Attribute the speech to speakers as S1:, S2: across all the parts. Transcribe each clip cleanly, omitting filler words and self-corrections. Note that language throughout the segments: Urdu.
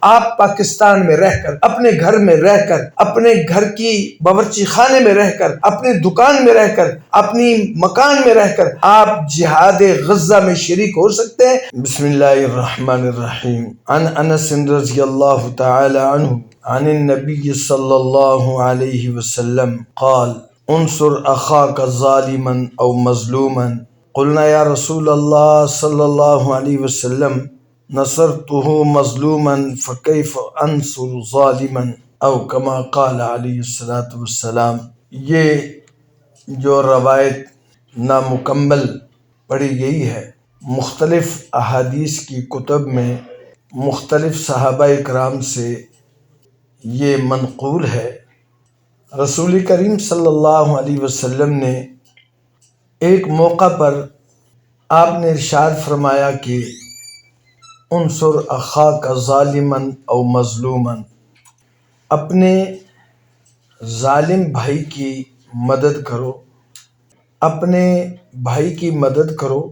S1: آپ پاکستان میں رہ کر، اپنے گھر میں رہ کر، اپنے گھر کی باورچی خانے میں رہ کر، اپنی دکان میں رہ کر، اپنی مکان میں رہ کر آپ جہاد غزہ میں شریک ہو سکتے ہیں۔ بسم اللہ الرحمن الرحیم۔ عن انس رضی اللہ تعالی عنہ عن النبی صلی اللہ علیہ وسلم قال انصر اخاک ظالما او مظلوما قلنا یا رسول اللہ صلی اللہ علیہ وسلم نصرته مظلوما فکیف انصر ظالما او کما قال علیہ الصلاۃ والسلام۔ یہ جو روایت نامکمل پڑھی گئی ہے، مختلف احادیث کی کتب میں مختلف صحابہ اکرام سے یہ منقول ہے۔ رسول کریم صلی اللہ علیہ وسلم نے ایک موقع پر آپ نے ارشاد فرمایا کہ انصر اخاک ظالما او مظلوما، اپنے ظالم بھائی کی مدد کرو، اپنے بھائی کی مدد کرو۔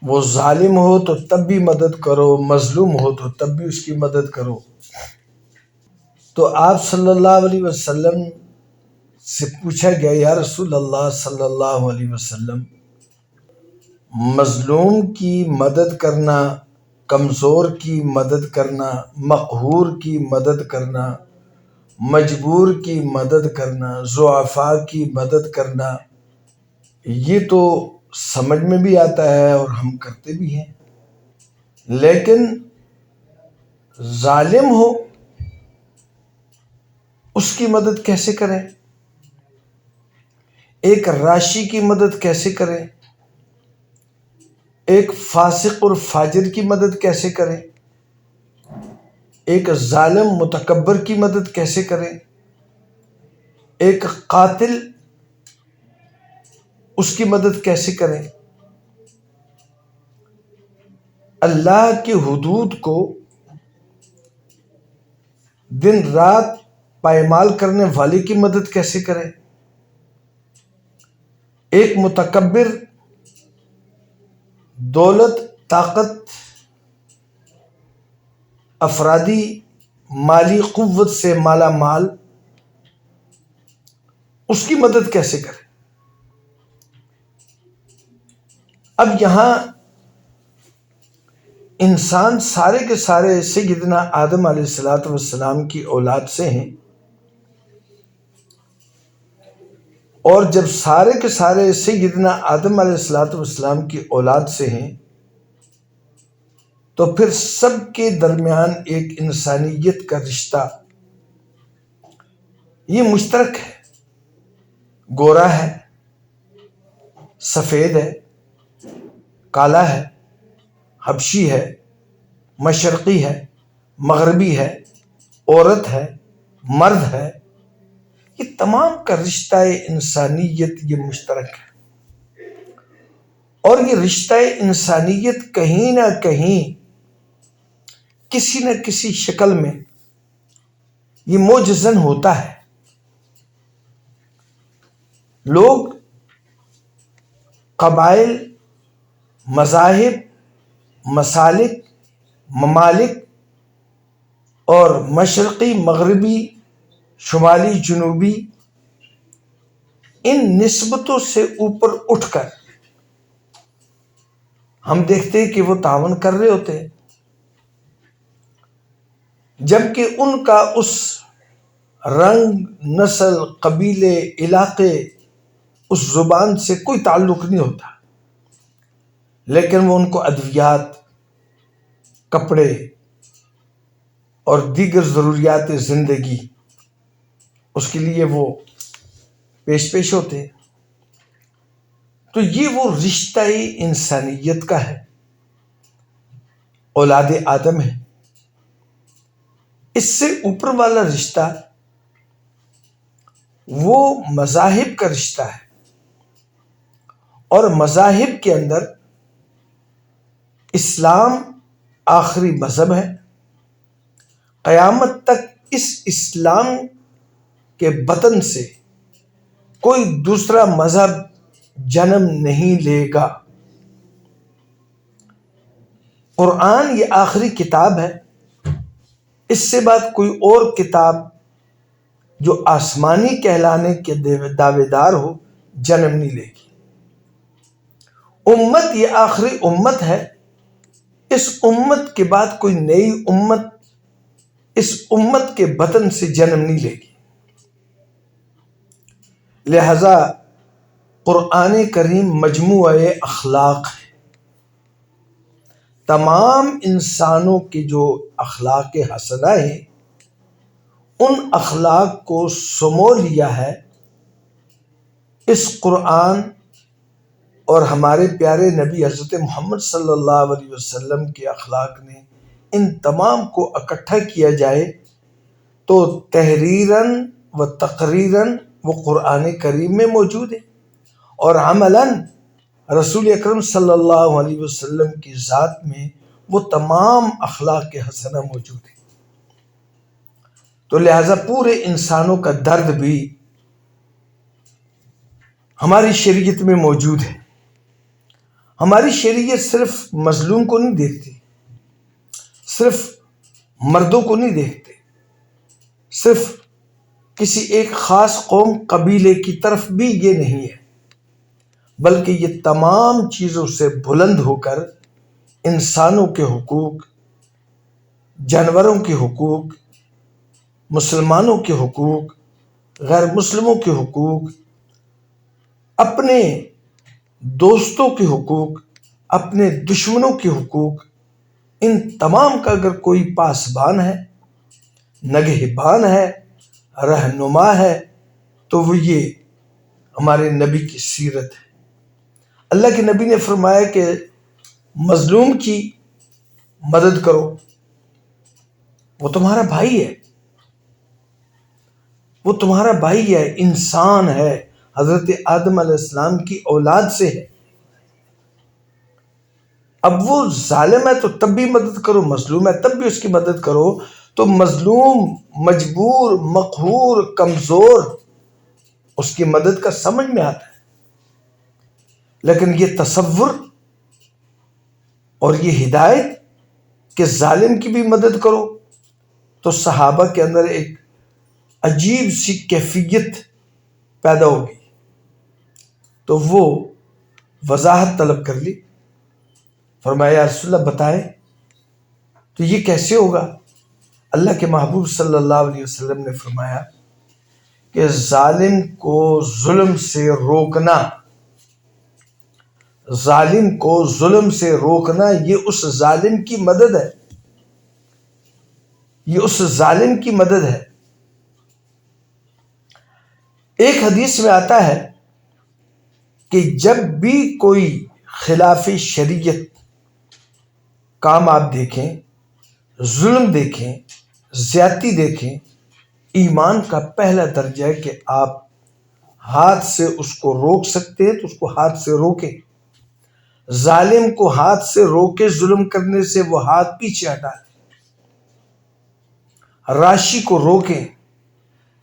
S1: وہ ظالم ہو تو تب بھی مدد کرو، مظلوم ہو تو تب بھی اس کی مدد کرو۔ تو آپ صلی اللہ علیہ وسلم سے پوچھا گیا، یا رسول اللہ صلی اللہ علیہ وسلم، مظلوم کی مدد کرنا، کمزور کی مدد کرنا، مقہور کی مدد کرنا، مجبور کی مدد کرنا، ضعفاء کی مدد کرنا، یہ تو سمجھ میں بھی آتا ہے اور ہم کرتے بھی ہیں، لیکن ظالم ہو اس کی مدد کیسے کریں؟ ایک راشی کی مدد کیسے کریں؟ ایک فاسق اور فاجر کی مدد کیسے کریں؟ ایک ظالم متکبر کی مدد کیسے کریں؟ ایک قاتل اس کی مدد کیسے کریں؟ اللہ کی حدود کو دن رات پائمال کرنے والے کی مدد کیسے کریں؟ ایک متکبر، دولت، طاقت، افرادی مالی قوت سے مالا مال، اس کی مدد کیسے کریں؟ اب یہاں انسان سارے کے سارے سیدنا آدم علیہ الصلوۃ والسلام کی اولاد سے ہیں، اور جب سارے کے سارے سیدنا آدم علیہ الصلوۃ والسلام کی اولاد سے ہیں تو پھر سب کے درمیان ایک انسانیت کا رشتہ یہ مشترک ہے۔ گورا ہے، سفید ہے، کالا ہے، حبشی ہے، مشرقی ہے، مغربی ہے، عورت ہے، مرد ہے، یہ تمام کا رشتہ انسانیت یہ مشترک ہے۔ اور یہ رشتہ انسانیت کہیں نہ کہیں کسی نہ کسی شکل میں یہ معجزن ہوتا ہے۔ لوگ قبائل، مذاہب، مسالک، ممالک اور مشرقی، مغربی، شمالی، جنوبی، ان نسبتوں سے اوپر اٹھ کر ہم دیکھتے ہیں کہ وہ تعاون کر رہے ہوتے ہیں، جبکہ ان کا اس رنگ، نسل، قبیلے، علاقے، اس زبان سے کوئی تعلق نہیں ہوتا، لیکن وہ ان کو ادویات، کپڑے اور دیگر ضروریات زندگی اس کے لیے وہ پیش ہوتے ہیں۔ تو یہ وہ رشتہ انسانیت کا ہے، اولاد آدم ہے۔ اس سے اوپر والا رشتہ وہ مذاہب کا رشتہ ہے، اور مذاہب کے اندر اسلام آخری مذہب ہے۔ قیامت تک اس اسلام کے بطن سے کوئی دوسرا مذہب جنم نہیں لے گا۔ قرآن یہ آخری کتاب ہے اس سے بعد کوئی اور کتاب جو آسمانی کہلانے کے دعوے دار ہو جنم نہیں لے گی۔ امت یہ آخری امت ہے، اس امت کے بعد کوئی نئی امت اس امت کے بطن سے جنم نہیں لے گی۔ لہذا قرآن کریم مجموعہ اخلاق ہے۔ تمام انسانوں کے جو اخلاق حسنہ ہیں ان اخلاق کو سمو لیا ہے اس قرآن اور ہمارے پیارے نبی حضرت محمد صلی اللہ علیہ وسلم کے اخلاق نے۔ ان تمام کو اکٹھا کیا جائے تو تحریراً و تقریراً وہ قرآن کریم میں موجود ہے، اور عملاً رسول اکرم صلی اللہ علیہ وسلم کی ذات میں وہ تمام اخلاق حسنہ موجود ہیں۔ تو لہٰذا پورے انسانوں کا درد بھی ہماری شریعت میں موجود ہے۔ ہماری شریعت صرف مظلوم کو نہیں دیکھتی، صرف مردوں کو نہیں دیکھتے، صرف کسی ایک خاص قوم قبیلے کی طرف بھی یہ نہیں ہے، بلکہ یہ تمام چیزوں سے بلند ہو کر انسانوں کے حقوق، جانوروں کے حقوق، مسلمانوں کے حقوق، غیر مسلموں کے حقوق، اپنے دوستوں کے حقوق، اپنے دشمنوں کے حقوق، ان تمام کا اگر کوئی پاسبان ہے، نگہبان ہے، رہنما ہے تو وہ یہ ہمارے نبی کی سیرت ہے۔ اللہ کے نبی نے فرمایا کہ مظلوم کی مدد کرو، وہ تمہارا بھائی ہے، وہ تمہارا بھائی ہے، انسان ہے، حضرت آدم علیہ السلام کی اولاد سے ہے۔ اب وہ ظالم ہے تو تب بھی مدد کرو، مظلوم ہے تب بھی اس کی مدد کرو۔ تو مظلوم، مجبور، مقہور، کمزور، اس کی مدد کا سمجھ میں آتا ہے، لیکن یہ تصور اور یہ ہدایت کہ ظالم کی بھی مدد کرو، تو صحابہ کے اندر ایک عجیب سی کیفیت پیدا ہوگی، تو وہ وضاحت طلب کر لی۔ فرمایا یا رسول اللہ بتائے تو یہ کیسے ہوگا؟ اللہ کے محبوب صلی اللہ علیہ وسلم نے فرمایا کہ ظالم کو ظلم سے روکنا، ظالم کو ظلم سے روکنا یہ اس ظالم کی مدد ہے، یہ اس ظالم کی مدد ہے۔ ایک حدیث میں آتا ہے کہ جب بھی کوئی خلاف شریعت کام آپ دیکھیں، ظلم دیکھیں، زیادتی دیکھیں، ایمان کا پہلا درجہ ہے کہ آپ ہاتھ سے اس کو روک سکتے ہیں تو اس کو ہاتھ سے روکیں۔ ظالم کو ہاتھ سے روکے ظلم کرنے سے وہ ہاتھ پیچھے ہٹا دیں، راشی کو روکیں،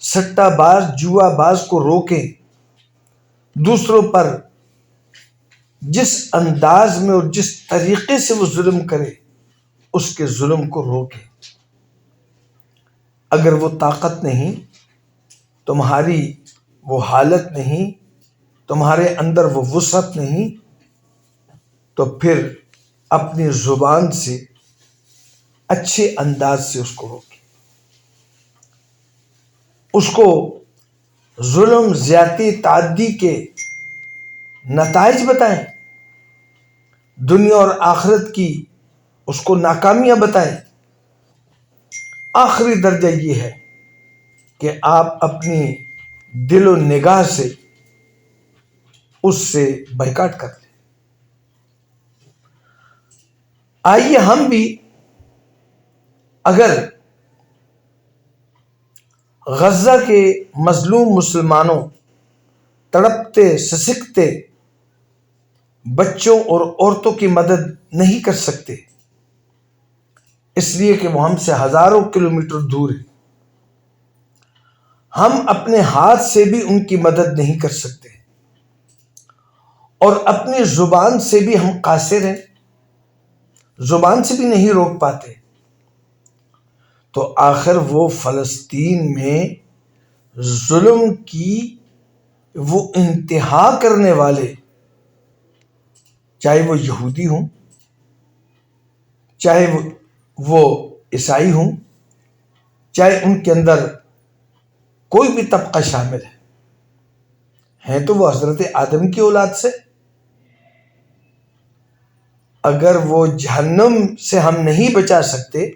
S1: سٹہ باز، جوا باز کو روکیں، دوسروں پر جس انداز میں اور جس طریقے سے وہ ظلم کرے اس کے ظلم کو روکیں۔ اگر وہ طاقت نہیں، تمہاری وہ حالت نہیں، تمہارے اندر وہ وسعت نہیں، تو پھر اپنی زبان سے اچھے انداز سے اس کو روکیں، اس کو ظلم، زیادتی، تعدی کے نتائج بتائیں، دنیا اور آخرت کی اس کو ناکامیاں بتائیں۔ آخری درجہ یہ ہے کہ آپ اپنی دل و نگاہ سے اس سے بائیکاٹ کر لیں۔ آئیے ہم بھی اگر غزہ کے مظلوم مسلمانوں، تڑپتے سسکتے بچوں اور عورتوں کی مدد نہیں کر سکتے، اس لیے کہ وہ ہم سے ہزاروں کلومیٹر دور ہیں، ہم اپنے ہاتھ سے بھی ان کی مدد نہیں کر سکتے، اور اپنی زبان سے بھی ہم قاصر ہیں، زبان سے بھی نہیں روک پاتے، تو آخر وہ فلسطین میں ظلم کی وہ انتہا کرنے والے، چاہے وہ یہودی ہوں، چاہے وہ عیسائی ہوں، چاہے ان کے اندر کوئی بھی طبقہ شامل ہے تو وہ حضرت آدم کی اولاد سے، اگر وہ جہنم سے ہم نہیں بچا سکتے،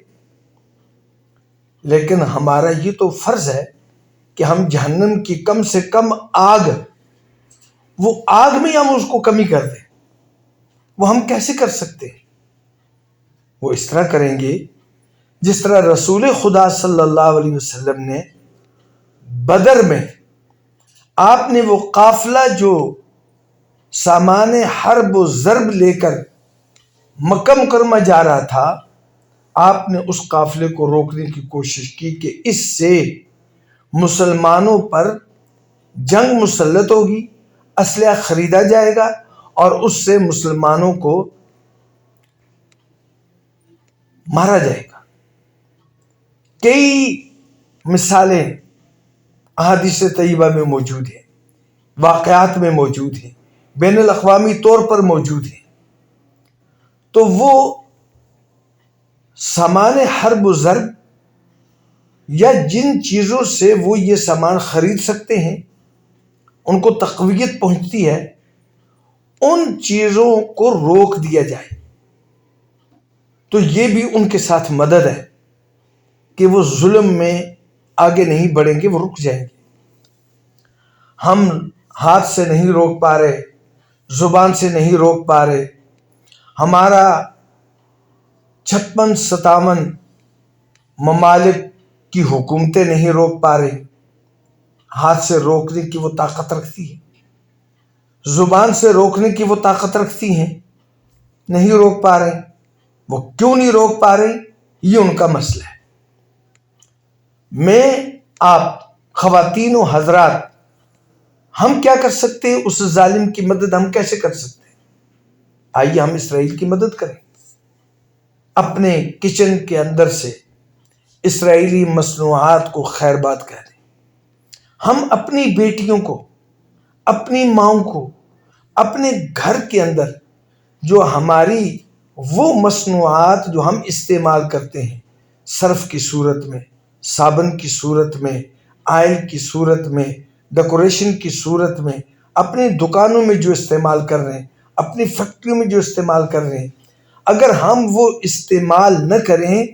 S1: لیکن ہمارا یہ تو فرض ہے کہ ہم جہنم کی کم سے کم آگ، وہ آگ میں ہم اس کو کمی کر دیں۔ وہ ہم کیسے کر سکتے ہیں؟ وہ اس طرح کریں گے جس طرح رسول خدا صلی اللہ علیہ وسلم نے بدر میں، آپ نے وہ قافلہ جو سامان حرب و ضرب لے کر مکہ مکرمہ جا رہا تھا، آپ نے اس قافلے کو روکنے کی کوشش کی کہ اس سے مسلمانوں پر جنگ مسلط ہوگی، اسلحہ خریدا جائے گا اور اس سے مسلمانوں کو مارا جائے گا۔ کئی مثالیں احادیث طیبہ میں موجود ہیں، واقعات میں موجود ہیں، بین الاقوامی طور پر موجود ہیں۔ تو وہ سامان حرب و ضرب یا جن چیزوں سے وہ یہ سامان خرید سکتے ہیں، ان کو تقویت پہنچتی ہے، ان چیزوں کو روک دیا جائے۔ تو یہ بھی ان کے ساتھ مدد ہے کہ وہ ظلم میں آگے نہیں بڑھیں گے، وہ رک جائیں گے۔ ہم ہاتھ سے نہیں روک پا رہے، زبان سے نہیں روک پا رہے، ہمارا 56-57 ممالک کی حکومتیں نہیں روک پا رہی۔ ہاتھ سے روکنے کی وہ طاقت رکھتی ہے، زبان سے روکنے کی وہ طاقت رکھتی ہیں، نہیں روک پا رہے۔ وہ کیوں نہیں روک پا رہے؟ یہ ان کا مسئلہ ہے۔ میں، آپ، خواتین و حضرات، ہم کیا کر سکتے ہیں؟ اس ظالم کی مدد ہم کیسے کر سکتے ہیں؟ آئیے ہم اسرائیل کی مدد کریں، اپنے کچن کے اندر سے اسرائیلی مصنوعات کو خیر بات کہہ دیں۔ ہم اپنی بیٹیوں کو، اپنی ماؤں کو، اپنے گھر کے اندر جو ہماری وہ مصنوعات جو ہم استعمال کرتے ہیں، صرف کی صورت میں، صابن کی صورت میں، آئل کی صورت میں، ڈیکوریشن کی صورت میں، اپنی دکانوں میں جو استعمال کر رہے ہیں، اپنی فیکٹریوں میں جو استعمال کر رہے ہیں، اگر ہم وہ استعمال نہ کریں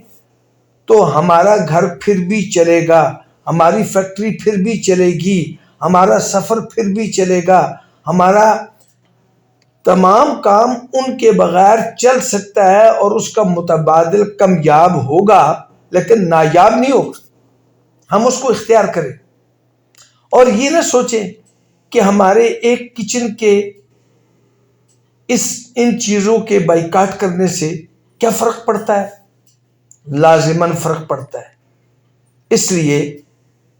S1: تو ہمارا گھر پھر بھی چلے گا، ہماری فیکٹری پھر بھی چلے گی، ہمارا سفر پھر بھی چلے گا، ہمارا تمام کام ان کے بغیر چل سکتا ہے اور اس کا متبادل کامیاب ہوگا لیکن نایاب نہیں ہوگا۔ ہم اس کو اختیار کریں اور یہ نہ سوچیں کہ ہمارے ایک کچن کے ان چیزوں کے بائیکاٹ کرنے سے کیا فرق پڑتا ہے؟ لازماً فرق پڑتا ہے، اس لیے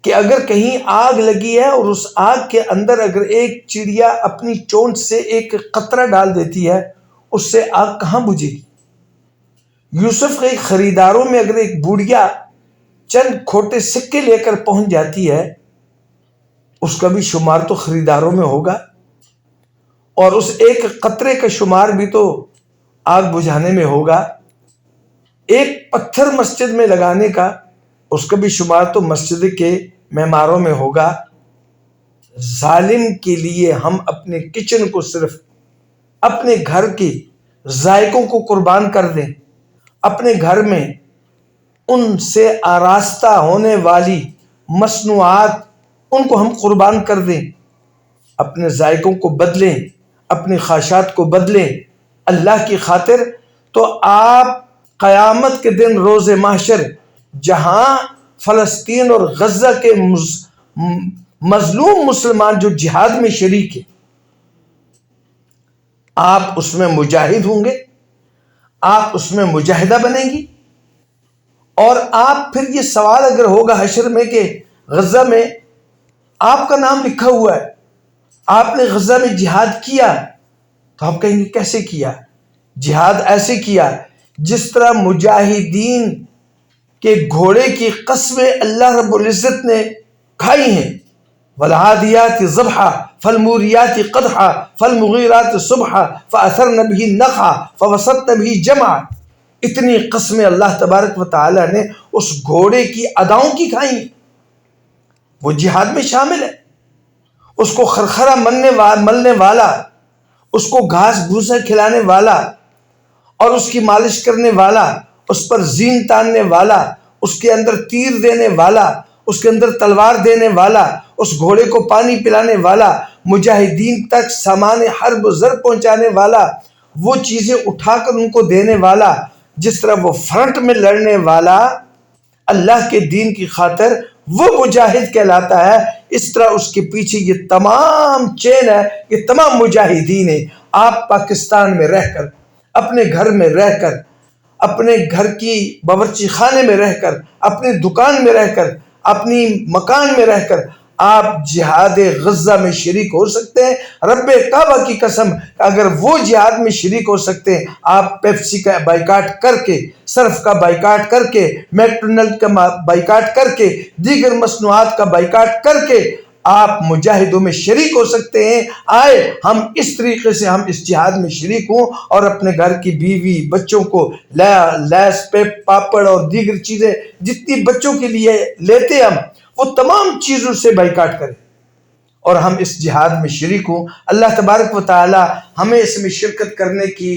S1: کہ اگر کہیں آگ لگی ہے اور اس آگ کے اندر اگر ایک چڑیا اپنی چونچ سے ایک قطرہ ڈال دیتی ہے، اس سے آگ کہاں بجھے گی؟ یوسف کے خریداروں میں اگر ایک بوڑھیا چند کھوٹے سکے لے کر پہنچ جاتی ہے، اس کا بھی شمار تو خریداروں میں ہوگا، اور اس ایک قطرے کا شمار بھی تو آگ بجھانے میں ہوگا۔ ایک پتھر مسجد میں لگانے کا، اس کا بھی شمار تو مسجد کے معماروں میں ہوگا۔ ظالم کے لیے ہم اپنے کچن کو، صرف اپنے گھر کے ذائقوں کو قربان کر دیں، اپنے گھر میں ان سے آراستہ ہونے والی مصنوعات ان کو ہم قربان کر دیں، اپنے ذائقوں کو بدلیں، اپنی خواہشات کو بدلیں اللہ کی خاطر، تو آپ قیامت کے دن روز محشر جہاں فلسطین اور غزہ کے مظلوم مسلمان جو جہاد میں شریک ہیں، آپ اس میں مجاہد ہوں گے، آپ اس میں مجاہدہ بنیں گی، اور آپ پھر یہ سوال اگر ہوگا حشر میں کہ غزہ میں آپ کا نام لکھا ہوا ہے، آپ نے غزہ میں جہاد کیا، تو آپ کہیں گے کیسے کیا؟ جہاد ایسے کیا جس طرح مجاہدین کہ گھوڑے کی قسمیں اللہ رب العزت نے کھائی ہیں، والعادیات ضبحا فالموریات قدحا فالمغیرات صبحا فاثرن به نقعا فوسطن به جمعا۔ اتنی قسمیں اللہ تبارک و تعالی نے اس گھوڑے کی اداؤں کی کھائی ہیں۔ وہ جہاد میں شامل ہے، اس کو خرخرہ ملنے والا، اس کو گھاس بھوسا کھلانے والا اور اس کی مالش کرنے والا، اس پر زین تاننے والا، اس کے اندر تیر دینے والا، اس کے اندر تلوار دینے والا، اس گھوڑے کو پانی پلانے والا، مجاہدین تک سامان حرب و زر پہنچانے والا، وہ چیزیں اٹھا کر ان کو دینے والا، جس طرح وہ فرنٹ میں لڑنے والا اللہ کے دین کی خاطر وہ مجاہد کہلاتا ہے، اس طرح اس کے پیچھے یہ تمام چین ہے، یہ تمام مجاہدین ہیں۔ آپ پاکستان میں رہ کر، اپنے گھر میں رہ کر، اپنے گھر کی باورچی خانے میں رہ کر، اپنی دکان میں رہ کر، اپنی مکان میں رہ کر آپ جہاد غزہ میں شریک ہو سکتے ہیں۔ رب کعبہ کی قسم، اگر وہ جہاد میں شریک ہو سکتے ہیں، آپ پیپسی کا بائیکاٹ کر کے، صرف کا بائیکاٹ کر کے، میکڈونلڈ کا بائیکاٹ کر کے، دیگر مصنوعات کا بائیکاٹ کر کے آپ مجاہدوں میں شریک ہو سکتے ہیں۔ آئے ہم اس طریقے سے ہم اس جہاد میں شریک ہوں اور اپنے گھر کی بیوی بچوں کو لیس پیپ پاپڑ اور دیگر چیزیں جتنی بچوں کے لیے لیتے ہم، وہ تمام چیزوں سے بائیکاٹ کریں اور ہم اس جہاد میں شریک ہوں۔ اللہ تبارک و تعالی ہمیں اس میں شرکت کرنے کی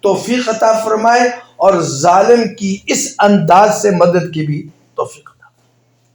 S1: توفیق عطا فرمائے اور ظالم کی اس انداز سے مدد کی بھی توفیق۔